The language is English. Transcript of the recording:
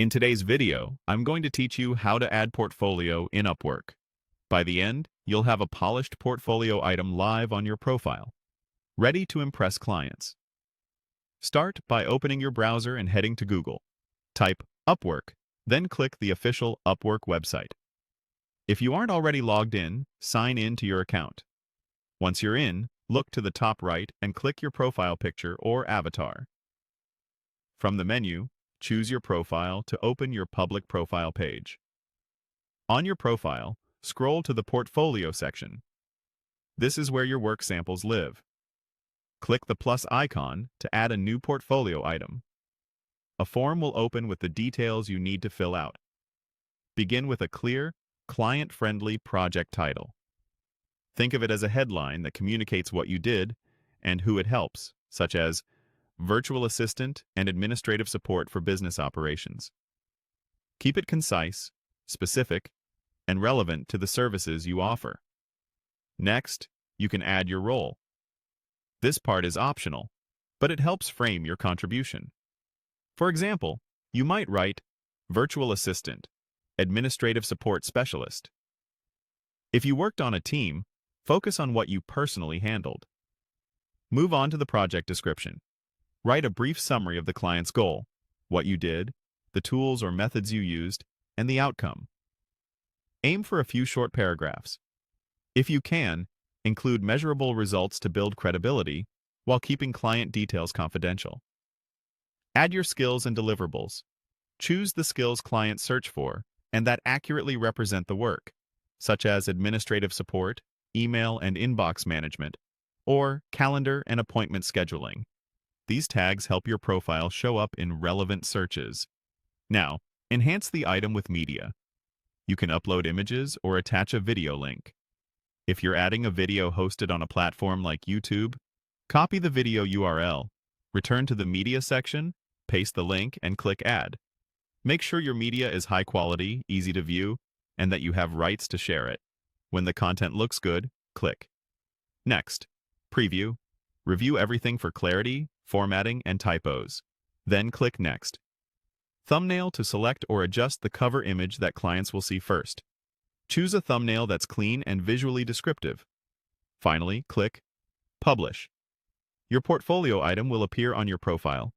In today's video, I'm going to teach you how to add portfolio in Upwork. By the end, you'll have a polished portfolio item live on your profile, ready to impress clients. Start by opening your browser and heading to Google. Type Upwork, then click the official Upwork website. If you aren't already logged in, sign in to your account. Once you're in, look to the top right and click your profile picture or avatar. From the menu, choose your profile to open your public profile page. On your profile, scroll to the Portfolio section. This is where your work samples live. Click the plus icon to add a new portfolio item. A form will open with the details you need to fill out. Begin with a clear, client-friendly project title. Think of it as a headline that communicates what you did and who it helps, such as Virtual Assistant and Administrative Support for Business Operations. Keep it concise, specific, and relevant to the services you offer. Next, you can add your role. This part is optional, but it helps frame your contribution. For example, you might write Virtual Assistant, Administrative Support Specialist. If you worked on a team, focus on what you personally handled. Move on to the project description. Write a brief summary of the client's goal, what you did, the tools or methods you used, and the outcome. Aim for a few short paragraphs. If you can, include measurable results to build credibility while keeping client details confidential. Add your skills and deliverables. Choose the skills clients search for and that accurately represent the work, such as administrative support, email and inbox management, or calendar and appointment scheduling. These tags help your profile show up in relevant searches. Now, enhance the item with media. You can upload images or attach a video link. If you're adding a video hosted on a platform like YouTube, copy the video URL, return to the media section, paste the link, and click Add. Make sure your media is high quality, easy to view, and that you have rights to share it. When the content looks good, click Next. Preview. Review everything for clarity, formatting, and typos. Then click Next. Thumbnail to select or adjust the cover image that clients will see first. Choose a thumbnail that's clean and visually descriptive. Finally, click Publish. Your portfolio item will appear on your profile,